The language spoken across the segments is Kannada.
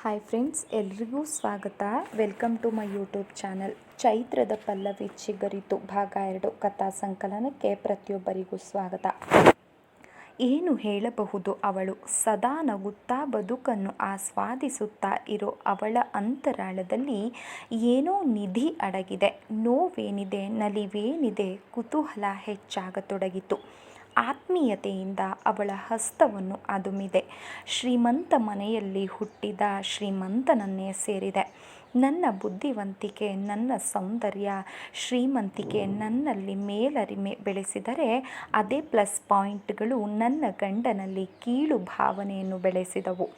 ಹಾಯ್ ಫ್ರೆಂಡ್ಸ್, ಎಲ್ರಿಗೂ ಸ್ವಾಗತ. Welcome to my YouTube channel. ಚೈತ್ರದ ಪಲ್ಲವಿ ಚಿಗುರಿತು ಭಾಗ 2 ಕಥಾ ಸಂಕಲನಕ್ಕೆ ಪ್ರತಿಯೊಬ್ಬರಿಗೂ ಸ್ವಾಗತ. ಏನು ಹೇಳಬಹುದು? ಅವಳು ಸದಾ ನಗುತ್ತಾ ಬದುಕನ್ನು ಆಸ್ವಾದಿಸುತ್ತಾ ಇರೋ ಅವಳ ಅಂತರಾಳದಲ್ಲಿ ಏನೋ ನಿಧಿ ಅಡಗಿದೆ. ನೋವೇನಿದೆ, ನಲಿವೇನಿದೆ, ಕುತೂಹಲ ಹೆಚ್ಚಾಗತೊಡಗಿತು. ಆತ್ಮೀಯತೆಯಿಂದ ಅವಳ ಹಸ್ತವನ್ನು ಅದುಮಿದೆ. ಶ್ರೀಮಂತ ಮನೆಯಲ್ಲಿ ಹುಟ್ಟಿದ ಶ್ರೀಮಂತನನ್ನೇ ಸೇರಿದೆ. ನನ್ನ ಬುದ್ಧಿವಂತಿಕೆ, ನನ್ನ ಸೌಂದರ್ಯ, ಶ್ರೀಮಂತಿಕೆ ನನ್ನಲ್ಲಿ ಮೇಲರಿಮೆ ಬೆಳೆಸಿದರೆ, ಅದೇ ಪ್ಲಸ್ ಪಾಯಿಂಟ್ಗಳು ನನ್ನ ಗಂಡನಲ್ಲಿ ಕೀಳು ಭಾವನೆಯನ್ನು ಬೆಳೆಸಿದವು.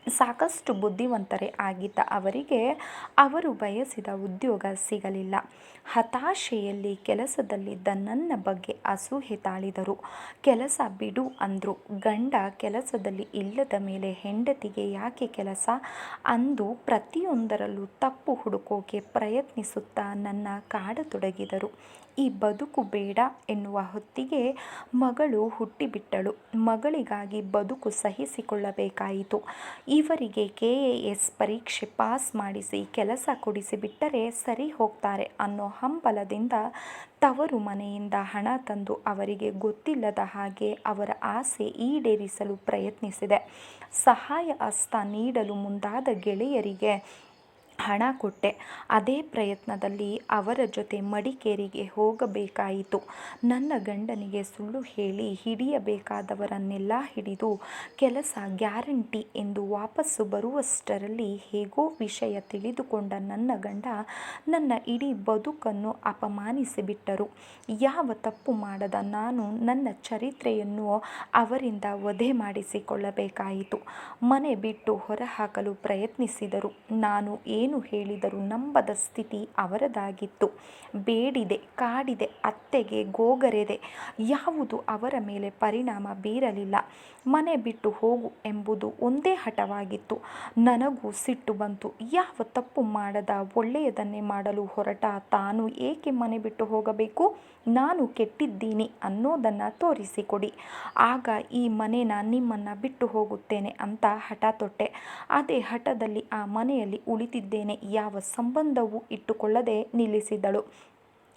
ಸಾಕಷ್ಟು ಬುದ್ಧಿವಂತರೇ ಆಗಿದ್ದ ಅವರಿಗೆ ಅವರು ಬಯಸಿದ ಉದ್ಯೋಗ ಸಿಗಲಿಲ್ಲ. ಹತಾಶೆಯಲ್ಲಿ ಕೆಲಸದಲ್ಲಿದ್ದ ನನ್ನ ಬಗ್ಗೆ ಅಸೂಹೆ ತಾಳಿದರು. ಕೆಲಸ ಬಿಡು ಅಂದರು. ಗಂಡ ಕೆಲಸದಲ್ಲಿ ಇಲ್ಲದ ಮೇಲೆ ಹೆಂಡತಿಗೆ ಯಾಕೆ ಕೆಲಸ ಅಂದು ಪ್ರತಿಯೊಂದರಲ್ಲೂ ತಪ್ಪು ಹುಡುಕೋಕೆ ಪ್ರಯತ್ನಿಸುತ್ತಾ ನನ್ನ ಕಾಡತೊಡಗಿದರು. ಈ ಬದುಕು ಬೇಡ ಎನ್ನುವ ಹೊತ್ತಿಗೆ ಮಗಳು ಹುಟ್ಟಿಬಿಟ್ಟಳು. ಮಗಳಿಗಾಗಿ ಬದುಕು ಸಹಿಸಿಕೊಳ್ಳಬೇಕಾಯಿತು. ಇವರಿಗೆ KAS ಪರೀಕ್ಷೆ ಪಾಸ್ ಮಾಡಿಸಿ ಕೆಲಸ ಕೊಡಿಸಿಬಿಟ್ಟರೆ ಸರಿ ಹೋಗ್ತಾರೆ ಅನ್ನೋ ಹಂಬಲದಿಂದ ತವರು ಮನೆಯಿಂದ ಹಣ ತಂದು ಅವರಿಗೆ ಗೊತ್ತಿಲ್ಲದ ಹಾಗೆ ಅವರ ಆಸೆ ಈಡೇರಿಸಲು ಪ್ರಯತ್ನಿಸಿದೆ. ಸಹಾಯ ಹಸ್ತ ನೀಡಲು ಮುಂದಾದ ಗೆಳೆಯರಿಗೆ ಹಣ ಕೊಟ್ಟೆ. ಅದೇ ಪ್ರಯತ್ನದಲ್ಲಿ ಅವರ ಜೊತೆ ಮಡಿಕೇರಿಗೆ ಹೋಗಬೇಕಾಯಿತು. ನನ್ನ ಗಂಡನಿಗೆ ಸುಳ್ಳು ಹೇಳಿ ಹಿಡಿಯಬೇಕಾದವರನ್ನೆಲ್ಲ ಹಿಡಿದು ಕೆಲಸ ಗ್ಯಾರಂಟಿ ಎಂದು ವಾಪಸ್ಸು ಬರುವಷ್ಟರಲ್ಲಿ ಹೇಗೋ ವಿಷಯ ತಿಳಿದುಕೊಂಡ ನನ್ನ ಗಂಡ ನನ್ನ ಇಡೀ ಬದುಕನ್ನು ಅಪಮಾನಿಸಿಬಿಟ್ಟರು. ಯಾವ ತಪ್ಪು ಮಾಡದ ನಾನು ನನ್ನ ಚರಿತ್ರೆಯನ್ನು ಅವರಿಂದ ವಧೆ ಮಾಡಿಸಿಕೊಳ್ಳಬೇಕಾಯಿತು. ಮನೆ ಬಿಟ್ಟು ಹೊರಹಾಕಲು ಪ್ರಯತ್ನಿಸಿದರು. ನಾನು ಏನು ಹೇಳಿದರೂ ನಂಬದ ಸ್ಥಿತಿ ಅವರದಾಗಿತ್ತು. ಬೇಡಿದೆ, ಕಾಡಿದೆ, ಅತ್ತೆಗೆ ಗೋಗರೆದೆ. ಯಾವುದು ಅವರ ಮೇಲೆ ಪರಿಣಾಮ ಬೀರಲಿಲ್ಲ. ಮನೆ ಬಿಟ್ಟು ಹೋಗು ಎಂಬುದು ಒಂದೇ ಹಠವಾಗಿತ್ತು. ನನಗೂ ಸಿಟ್ಟು ಬಂತು. ಯಾವ ತಪ್ಪು ಮಾಡದ ಒಳ್ಳೆಯದನ್ನೇ ಮಾಡಲು ಹೊರಟ ತಾನು ಏಕೆ ಮನೆ ಬಿಟ್ಟು ಹೋಗಬೇಕು? ನಾನು ಕೆಟ್ಟಿದ್ದೀನಿ ಅನ್ನೋದನ್ನು ತೋರಿಸಿಕೊಡಿ. ಆಗ ಈ ಮನೇನ ನಿಮ್ಮನ್ನು ಬಿಟ್ಟು ಹೋಗುತ್ತೇನೆ ಅಂತ ಹಠ ತೊಟ್ಟೆ. ಅದೇ ಹಠದಲ್ಲಿ ಆ ಮನೆಯಲ್ಲಿ ಉಳಿದಿದ್ದೇನೆ. ಯಾವ ಸಂಬಂಧವೂ ಇಟ್ಟುಕೊಳ್ಳದೆ ನಿಲ್ಲಿಸಿದಳು.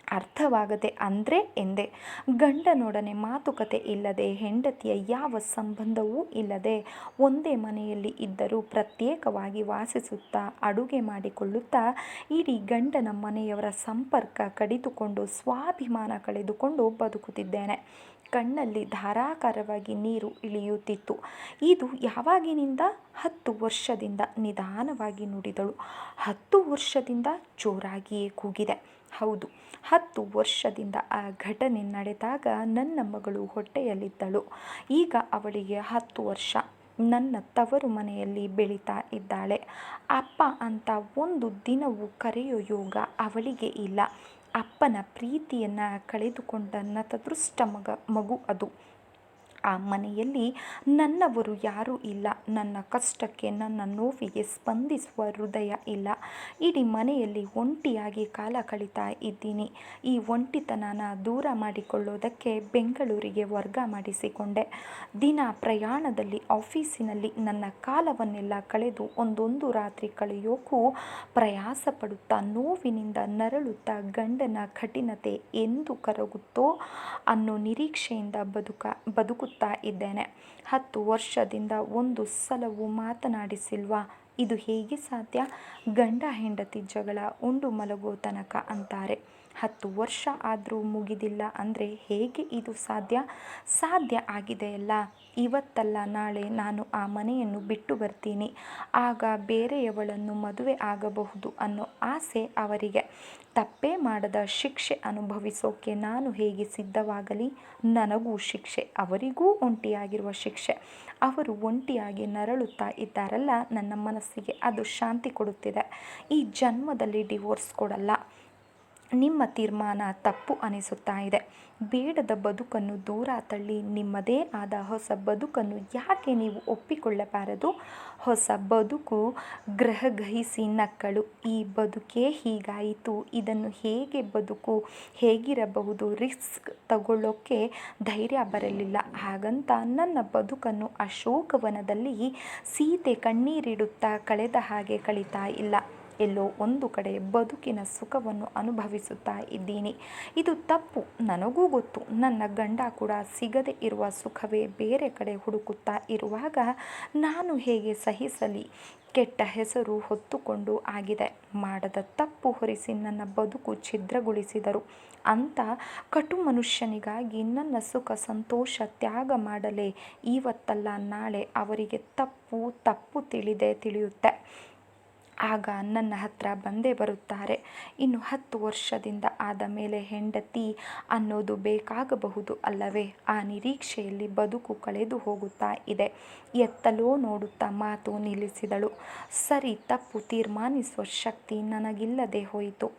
ಅರ್ಥವಾಗದೆ ಅಂದರೆ ಎಂದೆ. ಗಂಡನೊಡನೆ ಮಾತುಕತೆ ಇಲ್ಲದೆ, ಹೆಂಡತಿಯ ಯಾವ ಸಂಬಂಧವೂ ಇಲ್ಲದೆ, ಒಂದೇ ಮನೆಯಲ್ಲಿ ಇದ್ದರೂ ಪ್ರತ್ಯೇಕವಾಗಿ ವಾಸಿಸುತ್ತಾ, ಅಡುಗೆ ಮಾಡಿಕೊಳ್ಳುತ್ತಾ, ಇಡೀ ಗಂಡನ ಮನೆಯವರ ಸಂಪರ್ಕ ಕಡಿದುಕೊಂಡು ಸ್ವಾಭಿಮಾನ ಕಳೆದುಕೊಂಡು ಬದುಕುತ್ತಿದ್ದೇನೆ. ಕಣ್ಣಲ್ಲಿ ಧಾರಾಕಾರವಾಗಿ ನೀರು ಇಳಿಯುತ್ತಿತ್ತು. ಇದು ಯಾವಾಗಿನಿಂದ? 10 ವರ್ಷದಿಂದ. ನಿಧಾನವಾಗಿ ನುಡಿದಳು. 10 ವರ್ಷದಿಂದ? ಜೋರಾಗಿಯೇ ಕೂಗಿದೆ. ಹೌದು, 10 ವರ್ಷದಿಂದ. ಆ ಘಟನೆ ನಡೆದಾಗ ನನ್ನ ಮಗಳು ಹೊಟ್ಟೆಯಲ್ಲಿದ್ದಳು. ಈಗ ಅವಳಿಗೆ 10 ವರ್ಷ. ನನ್ನ ತವರು ಮನೆಯಲ್ಲಿ ಬೆಳೀತಾ ಇದ್ದಾಳೆ. ಅಪ್ಪ ಅಂತ ಒಂದು ದಿನವೂ ಕರೆಯೋ ಯೋಗ ಅವಳಿಗೆ ಇಲ್ಲ. ಅಪ್ಪನ ಪ್ರೀತಿಯನ್ನು ಕಳೆದುಕೊಂಡ ನತದೃಷ್ಟ ಮಗು ಅದು. ಆ ಮನೆಯಲ್ಲಿ ನನ್ನವರು ಯಾರೂ ಇಲ್ಲ. ನನ್ನ ಕಷ್ಟಕ್ಕೆ, ನನ್ನ ನೋವಿಗೆ ಸ್ಪಂದಿಸುವ ಹೃದಯ ಇಲ್ಲ. ಇಡೀ ಮನೆಯಲ್ಲಿ ಒಂಟಿಯಾಗಿ ಕಾಲ ಕಳೀತಾ ಇದ್ದೀನಿ. ಈ ಒಂಟಿತನನ ದೂರ ಮಾಡಿಕೊಳ್ಳೋದಕ್ಕೆ ಬೆಂಗಳೂರಿಗೆ ವರ್ಗ ಮಾಡಿಸಿಕೊಂಡೆ. ದಿನ ಪ್ರಯಾಣದಲ್ಲಿ, ಆಫೀಸಿನಲ್ಲಿ ನನ್ನ ಕಾಲವನ್ನೆಲ್ಲ ಕಳೆದು ಒಂದೊಂದು ರಾತ್ರಿ ಕಳೆಯೋಕ್ಕೂ ಪ್ರಯಾಸ ಪಡುತ್ತಾ, ನೋವಿನಿಂದ ನರಳುತ್ತಾ, ಗಂಡನ ಕಠಿಣತೆ ಎಂದು ಕರಗುತ್ತೋ ಅನ್ನೋ ನಿರೀಕ್ಷೆಯಿಂದ ಬದುಕುತ್ತಾ ಇದ್ದೇನೆ. 10 ವರ್ಷದಿಂದ ಒಂದು ಸಲವೂ ಮಾತನಾಡಿಸಿಲ್ವಾ? ಇದು ಹೇಗೆ ಸಾಧ್ಯ? ಗಂಡ ಹೆಂಡತಿ ಜಗಳ ಉಂಡು ಮಲಗೋ ತನಕ ಅಂತಾರೆ. 10 ವರ್ಷ ಆದರೂ ಮುಗಿದಿಲ್ಲ ಅಂದರೆ ಹೇಗೆ ಇದು ಸಾಧ್ಯ? ಸಾಧ್ಯ ಆಗಿದೆಯಲ್ಲ. ಇವತ್ತಲ್ಲ ನಾಳೆ ನಾನು ಆ ಮನೆಯನ್ನು ಬಿಟ್ಟು ಬರ್ತೀನಿ. ಆಗ ಬೇರೆಯವಳನ್ನು ಮದುವೆ ಆಗಬಹುದು ಅನ್ನೋ ಆಸೆ ಅವರಿಗೆ. ತಪ್ಪೇ ಮಾಡದ ಶಿಕ್ಷೆ ಅನುಭವಿಸೋಕೆ ನಾನು ಹೇಗೆ ಸಿದ್ಧವಾಗಲಿ? ನನಗೂ ಶಿಕ್ಷೆ, ಅವರಿಗೂ ಒಂಟಿಯಾಗಿರುವ ಶಿಕ್ಷೆ. ಅವರು ಒಂಟಿಯಾಗಿ ನರಳುತ್ತಾ ಇದ್ದಾರಲ್ಲ, ನನ್ನ ಮನಸ್ಸಿಗೆ ಅದು ಶಾಂತಿ ಕೊಡುತ್ತಿದೆ. ಈ ಜನ್ಮದಲ್ಲಿ ಡಿವೋರ್ಸ್ ಕೊಡಲ್ಲ. ನಿಮ್ಮ ತೀರ್ಮಾನ ತಪ್ಪು ಅನಿಸುತ್ತಾ ಇದೆ. ಬೇಡದ ಬದುಕನ್ನು ದೂರ ತಳ್ಳಿ ನಿಮ್ಮದೇ ಆದ ಹೊಸ ಬದುಕನ್ನು ಯಾಕೆ ನೀವು ಒಪ್ಪಿಕೊಳ್ಳಬಾರದು? ಹೊಸ ಬದುಕು ಗ್ರಹಗಹಿಸಿ ನಕ್ಕಳು. ಈ ಬದುಕೇ ಹೀಗಾಯಿತು, ಇದನ್ನು ಹೇಗೆ ಬದುಕು ಹೇಗಿರಬಹುದು, ರಿಸ್ಕ್ ತಗೊಳ್ಳೋಕ್ಕೆ ಧೈರ್ಯ ಬರಲಿಲ್ಲ. ಹಾಗಂತ ನನ್ನ ಬದುಕನ್ನು ಅಶೋಕವನದಲ್ಲಿ ಸೀತೆ ಕಣ್ಣೀರಿಡುತ್ತಾ ಕಳೆದ ಹಾಗೆ ಕಳೀತಾ ಇಲ್ಲ. ಎಲ್ಲೋ ಒಂದು ಕಡೆ ಬದುಕಿನ ಸುಖವನ್ನು ಅನುಭವಿಸುತ್ತಾ ಇದ್ದೀನಿ. ಇದು ತಪ್ಪು, ನನಗೂ ಗೊತ್ತು. ನನ್ನ ಗಂಡ ಕೂಡ ಸಿಗದೆ ಇರುವ ಸುಖವೇ ಬೇರೆ ಕಡೆ ಹುಡುಕುತ್ತಾ ಇರುವಾಗ ನಾನು ಹೇಗೆ ಸಹಿಸಲಿ? ಕೆಟ್ಟ ಹೆಸರು ಹೊತ್ತುಕೊಂಡು ಆಗಿದೆ. ಮಾಡದ ತಪ್ಪು ಹೊರಿಸಿ ನನ್ನ ಬದುಕು ಛಿದ್ರಗೊಳಿಸಿದರು. ಅಂಥ ಕಟು ಮನುಷ್ಯನಿಗಾಗಿ ನನ್ನ ಸುಖ ಸಂತೋಷ ತ್ಯಾಗ ಮಾಡಲೇ? ಇವತ್ತಲ್ಲ ನಾಳೆ ಅವರಿಗೆ ತಪ್ಪು ತಿಳಿಯುತ್ತೆ. ಆಗ ನನ್ನ ಹತ್ರ ಬಂದೇ ಬರುತ್ತಾರೆ. ಇನ್ನು 10 ವರ್ಷದಿಂದ ಆದ ಮೇಲೆ ಹೆಂಡತಿ ಅನ್ನೋದು ಬೇಕಾಗಬಹುದು ಅಲ್ಲವೇ? ಆ ನಿರೀಕ್ಷೆಯಲ್ಲಿ ಬದುಕು ಕಳೆದು ಹೋಗುತ್ತಾ ಇದೆ. ಎತ್ತಲೋ ನೋಡುತ್ತಾ ಮಾತು ನಿಲ್ಲಿಸಿದಳು. ಸರಿ ತಪ್ಪು ತೀರ್ಮಾನಿಸುವ ಶಕ್ತಿ ನನಗಿಲ್ಲದೆ ಹೋಯಿತು.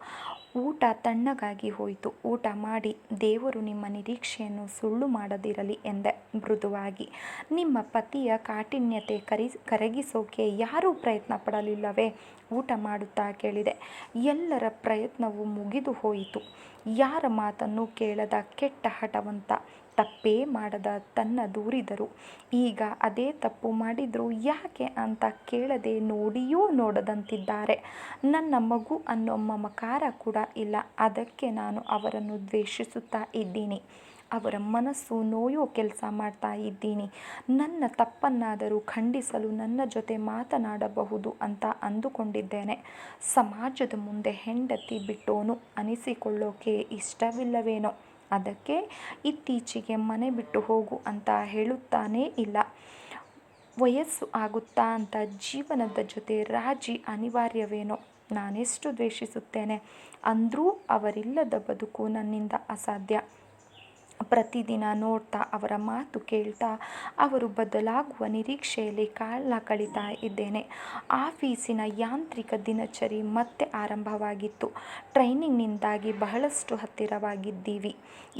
ಊಟ ತಣ್ಣಗಾಗಿ ಹೋಯಿತು. ಊಟ ಮಾಡಿ ದೇವರು ನಿಮ್ಮ ನಿರೀಕ್ಷೆಯನ್ನು ಸುಳ್ಳು ಮಾಡದಿರಲಿ ಎಂದೆ ಮೃದುವಾಗಿ. ನಿಮ್ಮ ಪತಿಯ ಕಾಠಿಣ್ಯತೆ ಕರಗಿಸೋಕೆ ಯಾರೂ ಪ್ರಯತ್ನ ಪಡಲಿಲ್ಲವೇ? ಊಟ ಮಾಡುತ್ತಾ ಕೇಳಿದೆ. ಎಲ್ಲರ ಪ್ರಯತ್ನವೂ ಮುಗಿದು ಹೋಯಿತು. ಯಾರ ಮಾತನ್ನು ಕೇಳದ ಕೆಟ್ಟ ಹಠವಂತ, ತಪ್ಪೇ ಮಾಡದ ತನ್ನ ದೂರಿದರು. ಈಗ ಅದೇ ತಪ್ಪು ಮಾಡಿದ್ರು ಯಾಕೆ ಅಂತ ಕೇಳದೆ ನೋಡಿಯೂ ನೋಡದಂತಿದ್ದಾರೆ. ನನ್ನ ಮಗು ಅನ್ನೋ ಮಮಕಾರ ಕೂಡ ಇಲ್ಲ. ಅದಕ್ಕೆ ನಾನು ಅವರನ್ನು ದ್ವೇಷಿಸುತ್ತಾ ಇದ್ದೀನಿ. ಅವರ ಮನಸ್ಸು ನೋಯೋ ಕೆಲಸ ಮಾಡ್ತಾ ಇದ್ದೀನಿ. ನನ್ನ ತಪ್ಪನ್ನಾದರೂ ಖಂಡಿಸಲು ನನ್ನ ಜೊತೆ ಮಾತನಾಡಬಹುದು ಅಂತ ಅಂದುಕೊಂಡಿದ್ದೇನೆ. ಸಮಾಜದ ಮುಂದೆ ಹೆಂಡತಿ ಬಿಟ್ಟೋನು ಅನಿಸಿಕೊಳ್ಳೋಕೆ ಇಷ್ಟವಿಲ್ಲವೇನೋ. ಅದಕ್ಕೆ ಇತ್ತೀಚೆಗೆ ಮನೆ ಬಿಟ್ಟು ಹೋಗು ಅಂತ ಹೇಳುತ್ತಾನೇ ಇಲ್ಲ. ವಯಸ್ಸು ಆಗುತ್ತಾ ಅಂತ ಜೀವನದ ಜೊತೆ ರಾಜಿ ಅನಿವಾರ್ಯವೇನೋ. ನಾನೆಷ್ಟು ದ್ವೇಷಿಸುತ್ತೇನೆ ಅಂದರೂ ಅವರಿಲ್ಲದ ಬದುಕು ನನ್ನಿಂದ ಅಸಾಧ್ಯ. ಪ್ರತಿದಿನ ನೋಡ್ತಾ, ಅವರ ಮಾತು ಕೇಳ್ತಾ, ಅವರು ಬದಲಾಗುವ ನಿರೀಕ್ಷೆಯಲ್ಲಿ ಕಾಲ ಕಳೀತಾ ಇದ್ದೇನೆ. ಆಫೀಸಿನ ಯಾಂತ್ರಿಕ ದಿನಚರಿ ಮತ್ತೆ ಆರಂಭವಾಗಿತ್ತು. ಟ್ರೈನಿಂಗ್ನಿಂದಾಗಿ ಬಹಳಷ್ಟು ಹತ್ತಿರವಾಗಿದ್ದೀವಿ.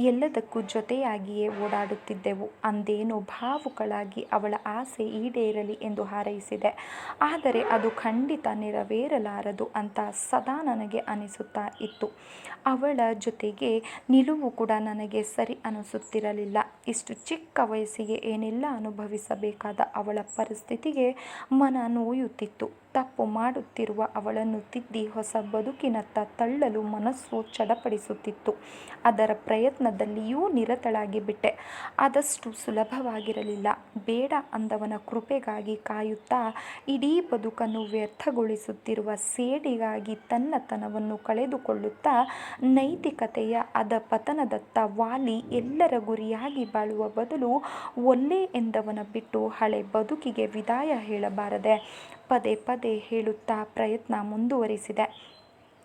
ಎಲ್ಲದಕ್ಕೂ ಜೊತೆಯಾಗಿಯೇ ಓಡಾಡುತ್ತಿದ್ದೆವು. ಅಂದೇನೋ ಭಾವುಕಳಾಗಿ ಅವಳ ಆಸೆ ಈಡೇರಲಿ ಎಂದು ಹಾರೈಸಿದೆ. ಆದರೆ ಅದು ಖಂಡಿತ ನೆರವೇರಲಾರದು ಅಂತ ಸದಾ ನನಗೆ ಅನಿಸುತ್ತಾ ಇತ್ತು. ಅವಳ ಜೊತೆಗೆ ನಿಲುವು ಕೂಡ ನನಗೆ ಸರಿ ಅನಿಸುತ್ತಿರಲಿಲ್ಲ. ಇಷ್ಟು ಚಿಕ್ಕ ವಯಸ್ಸಿಗೆ ಏನೆಲ್ಲ ಅನುಭವಿಸಬೇಕಾದ ಅವಳ ಪರಿಸ್ಥಿತಿಗೆ ಮನ ನೋಯುತ್ತಿತ್ತು. ತಪ್ಪು ಮಾಡುತ್ತಿರುವ ಅವಳನ್ನು ತಿದ್ದಿ ಹೊಸ ಬದುಕಿನತ್ತ ತಳ್ಳಲು ಮನಸ್ಸು ಚಡಪಡಿಸುತ್ತಿತ್ತು. ಅದರ ಪ್ರಯತ್ನದಲ್ಲಿಯೂ ನಿರತಳಾಗಿ ಬಿಟ್ಟೆ. ಆದಷ್ಟು ಸುಲಭವಾಗಿರಲಿಲ್ಲ. ಬೇಡ ಅಂದವನ ಕೃಪೆಗಾಗಿ ಕಾಯುತ್ತಾ ಇಡೀ ಬದುಕನ್ನು ವ್ಯರ್ಥಗೊಳಿಸುತ್ತಿರುವ ಸೇಡಿಗಾಗಿ ತನ್ನತನವನ್ನು ಕಳೆದುಕೊಳ್ಳುತ್ತಾ ನೈತಿಕತೆಯ ಅಧಪತನದತ್ತ ವಾಲಿ ಎಲ್ಲರ ಗುರಿಯಾಗಿ ಬಾಳುವ ಬದಲು ಒಲ್ಲೆ ಎಂದವನ ಬಿಟ್ಟು ಹಳೆ ಬದುಕಿಗೆ ವಿದಾಯ ಹೇಳಬಾರದೆ? ಪದೇ ಪದೇ ಹೇಳುತ್ತಾ ಪ್ರಯತ್ನ ಮುಂದುವರಿಸಿದೆ.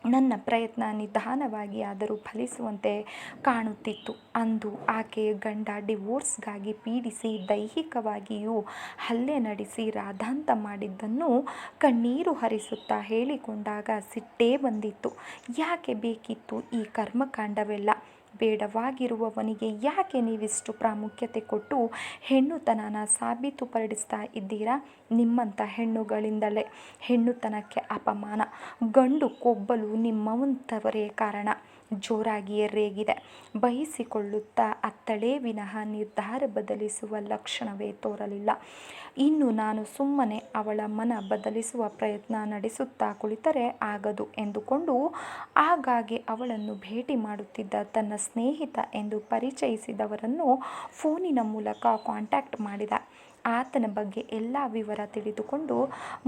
ನನ್ನ ಪ್ರಯತ್ನ ನಿಧಾನವಾಗಿ ಆದರೂ ಫಲಿಸುವಂತೆ ಕಾಣುತ್ತಿತ್ತು. ಅಂದು ಆಕೆಯ ಗಂಡ ಡಿವೋರ್ಸ್ಗಾಗಿ ಪೀಡಿಸಿ ದೈಹಿಕವಾಗಿಯೂ ಹಲ್ಲೆ ನಡೆಸಿ ರಾಧಾಂತ ಮಾಡಿದ್ದನ್ನು ಕಣ್ಣೀರು ಹರಿಸುತ್ತಾ ಹೇಳಿಕೊಂಡಾಗ ಸಿಟ್ಟೇ ಬಂದಿತ್ತು. ಯಾಕೆ ಬೇಕಿತ್ತು ಈ ಕರ್ಮಕಾಂಡವೆಲ್ಲ? ಬೇಡವಾಗಿರುವವನಿಗೆ ಯಾಕೆ ನೀವಿಷ್ಟು ಪ್ರಾಮುಖ್ಯತೆ ಕೊಟ್ಟು ಹೆಣ್ಣುತನನ ಸಾಬೀತುಪಡಿಸ್ತಾ ಇದ್ದೀರಾ? ನಿಮ್ಮಂಥ ಹೆಣ್ಣುಗಳಿಂದಲೇ ಹೆಣ್ಣುತನಕ್ಕೆ ಅಪಮಾನ. ಗಂಡು ಕೊಬ್ಬಲು ನಿಮ್ಮವಂಥವರೇ ಕಾರಣ. ಜೋರಾಗಿಯೇ ರೇಗಿದೆ. ಬಯಸಿಕೊಳ್ಳುತ್ತಾ ಅತ್ತಳೇ ವಿನಃ ನಿರ್ಧಾರ ಬದಲಿಸುವ ಲಕ್ಷಣವೇ ತೋರಲಿಲ್ಲ. ಇನ್ನು ನಾನು ಸುಮ್ಮನೆ ಅವಳ ಮನ ಬದಲಿಸುವ ಪ್ರಯತ್ನ ನಡೆಸುತ್ತಾ ಕುಳಿತರೆ ಆಗದು ಎಂದುಕೊಂಡು ಆಗಾಗ್ಗೆ ಅವಳನ್ನು ಭೇಟಿ ಮಾಡುತ್ತಿದ್ದ ತನ್ನ ಸ್ನೇಹಿತ ಎಂದು ಪರಿಚಯಿಸಿದವರನ್ನು ಫೋನಿನ ಮೂಲಕ ಕಾಂಟ್ಯಾಕ್ಟ್ ಮಾಡಿದ. ಆತನ ಬಗ್ಗೆ ಎಲ್ಲ ವಿವರ ತಿಳಿದುಕೊಂಡು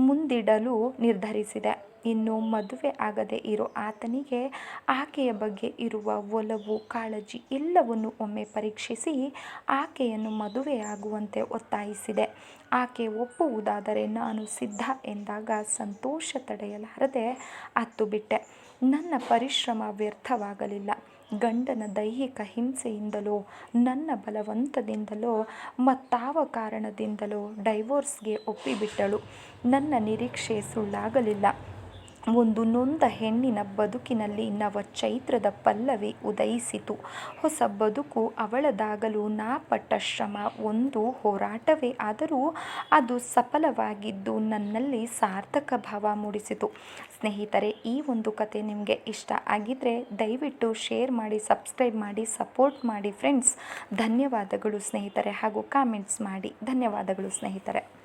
ಮುಂದಿಡಲು ನಿರ್ಧರಿಸಿದೆ. ಇನ್ನು ಮದುವೆ ಆಗದೆ ಇರೋ ಆತನಿಗೆ ಆಕೆಯ ಬಗ್ಗೆ ಇರುವ ಒಲವು, ಕಾಳಜಿ ಎಲ್ಲವನ್ನು ಒಮ್ಮೆ ಪರೀಕ್ಷಿಸಿ ಆಕೆಯನ್ನು ಮದುವೆಯಾಗುವಂತೆ ಒತ್ತಾಯಿಸಿದೆ. ಆಕೆ ಒಪ್ಪುವುದಾದರೆ ನಾನು ಸಿದ್ಧ ಎಂದಾಗ ಸಂತೋಷ ತಡೆಯಲಾರದೆ ಅತ್ತು ಬಿಟ್ಟೆ. ನನ್ನ ಪರಿಶ್ರಮ ವ್ಯರ್ಥವಾಗಲಿಲ್ಲ. ಗಂಡನ ದೈಹಿಕ ಹಿಂಸೆಯಿಂದಲೋ, ನನ್ನ ಬಲವಂತದಿಂದಲೋ, ಮತ್ತಾವ ಕಾರಣದಿಂದಲೋ ಡೈವೋರ್ಸ್ಗೆ ಒಪ್ಪಿಬಿಟ್ಟಳು. ನನ್ನ ನಿರೀಕ್ಷೆ ಸುಳ್ಳಾಗಲಿಲ್ಲ. ಒಂದು ನೊಂದ ಹೆಣ್ಣಿನ ಬದುಕಿನಲ್ಲಿ ನವ ಚೈತ್ರದ ಪಲ್ಲವಿ ಉದಯಿಸಿತು. ಹೊಸ ಬದುಕು ಅವಳದಾಗಲು ನಾ ಪಟ್ಟ ಶ್ರಮ ಒಂದು ಹೋರಾಟವೇ ಆದರೂ ಅದು ಸಫಲವಾಗಿದ್ದು ನನ್ನಲ್ಲಿ ಸಾರ್ಥಕ ಭಾವ ಮೂಡಿಸಿತು. ಸ್ನೇಹಿತರೆ, ಈ ಒಂದು ಕತೆ ನಿಮಗೆ ಇಷ್ಟ ಆಗಿದ್ದರೆ ದಯವಿಟ್ಟು ಶೇರ್ ಮಾಡಿ, ಸಬ್ಸ್ಕ್ರೈಬ್ ಮಾಡಿ, ಸಪೋರ್ಟ್ ಮಾಡಿ ಫ್ರೆಂಡ್ಸ್. ಧನ್ಯವಾದಗಳು ಸ್ನೇಹಿತರೆ, ಹಾಗೂ ಕಾಮೆಂಟ್ಸ್ ಮಾಡಿ. ಧನ್ಯವಾದಗಳು ಸ್ನೇಹಿತರೆ.